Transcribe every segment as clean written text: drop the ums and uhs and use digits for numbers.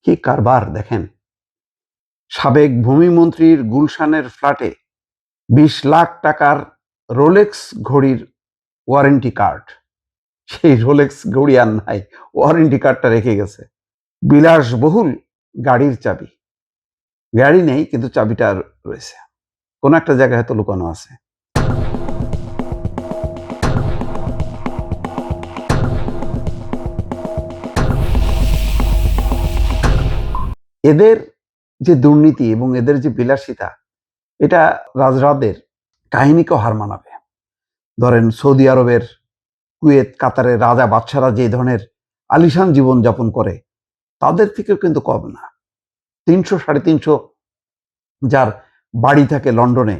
কি কারবার দেখেন। সাবেক ভূমিমন্ত্রীর গুলশানের ফ্ল্যাটে ২০ লাখ টাকার রোলেক্স ঘড়ির ওয়ারেন্টি কার্ড। সেই রোলেক্স ঘড়ি আর নাই, ওয়ারেন্টি কার্ডটা রেখে গেছে। বিলাসবহুল গাড়ির চাবি, গাড়ি নেই কিন্তু চাবিটা রয়েছে, কোনো একটা জায়গায় হয়তো লুকানো আছে। এদের যে দুর্নীতি এবং এদের যে বিলাসিতা, এটা রাজরাদের কাহিনীকেও হার মানাবে। ধরেন সৌদি আরবের, কুয়েত, কাতারের রাজা বাদশারা যে ধরনের আলিশান জীবন যাপন করে, তাদের থেকেও কিন্তু কম না। ৩০০ ৩৫০ যার বাড়ি থাকে লন্ডনে,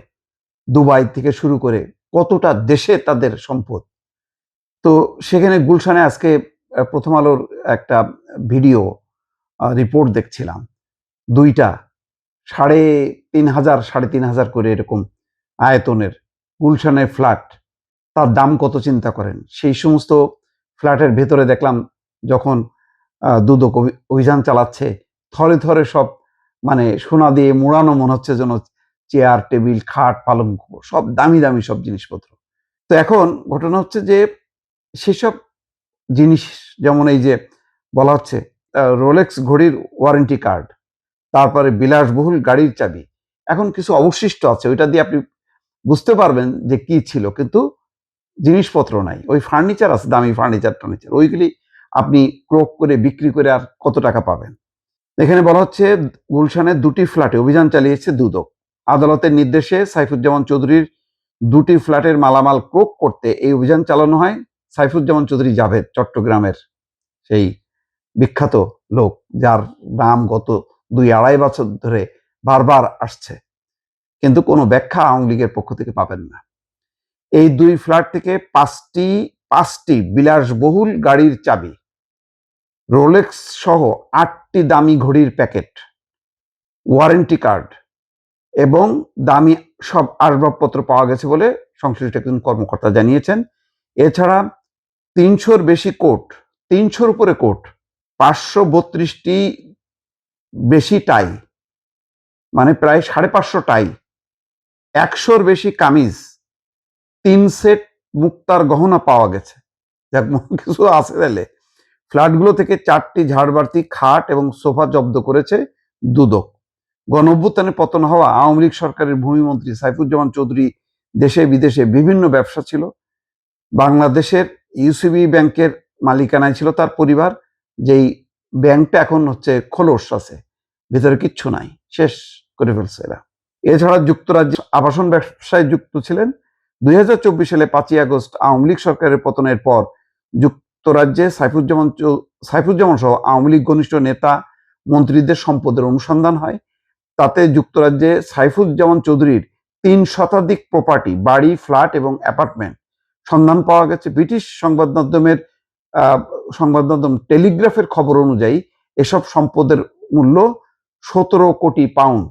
দুবাই থেকে শুরু করে কতটা দেশে তাদের সম্পদ। তো সেখানে গুলশানে আজকে প্রথম আলোর একটা ভিডিও রিপোর্ট দেখছিলাম। দুইটা ৩,৫০০ ৩,৫০০ করে এরকম আয়তনের গুলশানের ফ্ল্যাট, তার দাম কত চিন্তা করেন। সেই সমস্ত ফ্ল্যাটের ভেতরে দেখলাম যখন দুদক অভিযান চালাচ্ছে, থরে থরে সব মানে সোনা দিয়ে মোড়ানো, মনে হচ্ছে যেন চেয়ার, টেবিল, খাট, পালঙ্ক, সব দামি দামি সব জিনিসপত্র। তো এখন ঘটনা হচ্ছে যে সেসব জিনিস, যেমন এই যে বলা হচ্ছে রোলেক্স ঘড়ির ওয়ারেন্টি কার্ড, তারপরে বিলাসবহুল গাড়ির চাবি, এখন কিছু অবশিষ্ট আছে, ওইটা দিয়ে আপনি বুঝতে পারবেন যে কি ছিল, কিন্তু জিনিসপত্র নাই। ওই ফার্নিচার আছে, দামি ফার্নিচার টার্নিচার, ওইগুলি আপনি ক্রোক করে বিক্রি করে আর কত টাকা পাবেন। এখানে বলা হচ্ছে গুলশানের ২টি ফ্ল্যাটে অভিযান চালিয়েছে দুদক। আদালতের নির্দেশে সাইফুজ্জামান চৌধুরীর ২টি ফ্ল্যাটের মালামাল ক্রোক করতে এই অভিযান চালানো হয়। সাইফুজ্জামান চৌধুরী জাভেদ, চট্টগ্রামের সেই বিখ্যাত লোক, যার নাম গত ২-২.৫ বছর ধরে বারবার আসছে, কিন্তু কোনো ব্যাখ্যা আওয়ামী লীগের পক্ষ থেকে পাবেন না। এই ২ ফ্ল্যাট থেকে পাঁচটি বিলাসবহুল গাড়ির চাবি, রোলেক্স সহ ৮টি দামি ঘড়ির প্যাকেট, ওয়ারেন্টি কার্ড এবং দামি সব আসবাবপত্র পাওয়া গেছে বলে সংশ্লিষ্ট একজন কর্মকর্তা জানিয়েছেন। এছাড়া ৩০০-র বেশি কোট, ৩০০-র উপরে কোট, ৫৩২টি বেশি টাই, মানে প্রায় ৫৫০ টাই, ১০০-র বেশি কামিজ, ৩ সেট মুক্তার গহনা পাওয়া গেছে। যাক, কিছু আছে তাহলে। ফ্ল্যাটগুলো থেকে ৪টি ঝাড়বাতি, খাট এবং সোফা জব্দ করেছে দুদক। গণঅভ্যুত্থানে পতন হওয়া আওয়ামী লীগ সরকারের ভূমিমন্ত্রী সাইফুজ্জামান চৌধুরী দেশে বিদেশে বিভিন্ন ব্যবসা ছিল। বাংলাদেশের ইউসিবি ব্যাংকের মালিকানায় ছিল তার পরিবার, যেই ব্যাংকটা এখন হচ্ছে খোলস আছে, ভিতরে কিচ্ছু নাই, শেষ করে ফেলছে এরা। এছাড়া যুক্তরাজ্যে আবাসন ব্যবসায় যুক্ত ছিলেন। ২০২৪ সালে ৫ই আগস্ট আওয়ামী লীগ সরকারের পতনের পর যুক্তরাজ্যে সাইফুজ্জামান সহ আওয়ামী লীগ ঘনিষ্ঠ নেতা মন্ত্রীদের সম্পদের অনুসন্ধান হয়। তাতে যুক্তরাজ্যে সাইফুজ্জামান চৌধুরীর ৩ শতাধিক প্রপার্টি, বাড়ি, ফ্ল্যাট এবং অ্যাপার্টমেন্ট সন্ধান পাওয়া গেছে। ব্রিটিশ সংবাদ মাধ্যম টেলিগ্রাফের খবর অনুযায়ী এসব সম্পদের মূল্য ১৭ কোটি পাউন্ড।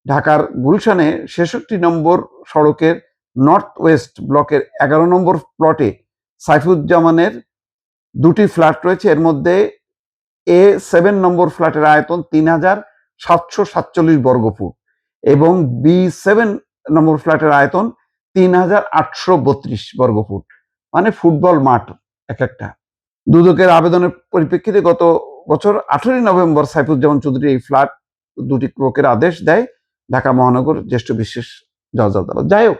ঢাকার গুলশানে ৬৬ নম্বর সড়কের নর্থ ওয়েস্ট ব্লকের ১১ নম্বর প্লটে সাইফুজ্জামানের ২টি ফ্ল্যাট রয়েছে। এর মধ্যে A7 নম্বর ফ্ল্যাটের আয়তন ৩,৭৪৭ বর্গফুট এবং B7 নম্বর ফ্ল্যাটের আয়তন ৩,৮৩২ বর্গফুট, মানে ফুটবল মাঠ এক একটা। দুদকের আবেদনের পরিপ্রেক্ষিতে গত বছর 18 নভেম্বর সাইফুজ্জামান চৌধুরী এই ফ্ল্যাট ২টি ক্রোকের আদেশ দেয় ঢাকা মহানগর জ্যেষ্ঠ বিশেষ জজ আদালত। যাই হোক,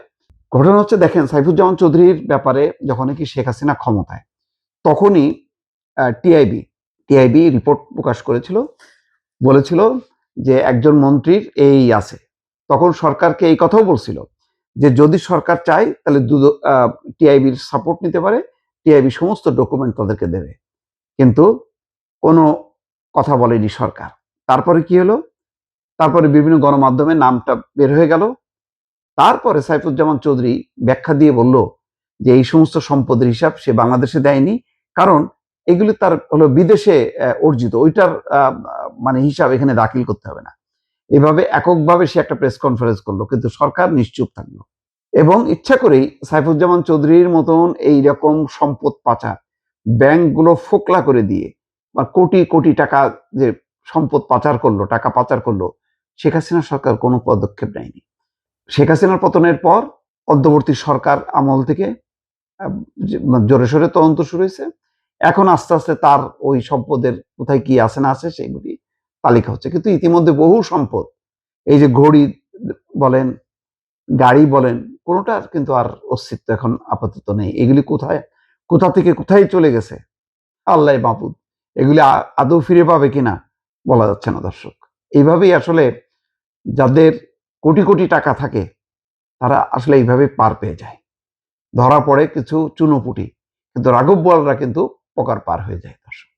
ঘটনা হচ্ছে দেখেন, সাইফুজ্জামান চৌধুরীর ব্যাপারে যখন কি শেখ হাসিনা ক্ষমতায়, তখনই টিআইবি রিপোর্ট প্রকাশ করেছিল, বলেছিল যে একজন মন্ত্রীর এই আছে। তখন সরকারকে এই কথাও বলছিল যে যদি সরকার চায় তাহলে টিআইবির সাপোর্ট নিতে পারে, টিআইবি সমস্ত ডকুমেন্ট তাদেরকে দেবে, কিন্তু কোনো কথা বলেনি সরকার। তারপরে কি হলো? তারপরে বিভিন্ন গণমাধ্যমে নামটা বের হয়ে গেল। তারপরে সাইফুজ্জামান চৌধুরী ব্যাখ্যা দিয়ে বলল যে এই সমস্ত সম্পদের হিসাব সে বাংলাদেশে দেয়নি, কারণ এগুলি তার হলো বিদেশে অর্জিত, ওইটার মানে হিসাব এখানে দাখিল করতে হবে না। এভাবে এককভাবে সে একটা প্রেস কনফারেন্স করলো, কিন্তু সরকার নিশ্চুপ থাকলো এবং ইচ্ছা করেই সাইফুজ্জামান চৌধুরীর মতন এইরকম সম্পদ পাচার, ব্যাংকগুলো ফোকলা করে দিয়ে বা কোটি কোটি টাকা যে সম্পদ পাচার করলো, টাকা পাচার করলো, শেখ হাসিনা সরকার কোনো পদক্ষেপ নেয়নি। শেখ হাসিনার পতনের পর অন্তর্বর্তী সরকার আমল থেকে জোরে সোরে তদন্ত শুরু হয়েছে। এখন আস্তে আস্তে তার ওই সম্পদের কোথায় কি আছে না আছে সেগুলি তালিকা হচ্ছে। কিন্তু ইতিমধ্যে বহু সম্পদ, এই যে ঘড়ি বলেন, গাড়ি বলেন, কোনোটার কিন্তু আর অস্তিত্ব এখন আপাতত নেই। এগুলি কোথা থেকে কোথায় চলে গেছে আল্লাহ মাহফুজ। এগুলি আদৌ ফিরে পাবে কিনা বলা যাচ্ছে না দর্শক। এইভাবেই আসলে যাদের কোটি কোটি টাকা থাকে তারা আসলে এইভাবে পার পেয়ে যায়। ধরা পড়ে কিছু চুনোপুটি, কিন্তু রাঘব বোয়ালরা কিন্তু পকার পার হয়ে যায় দর্শক।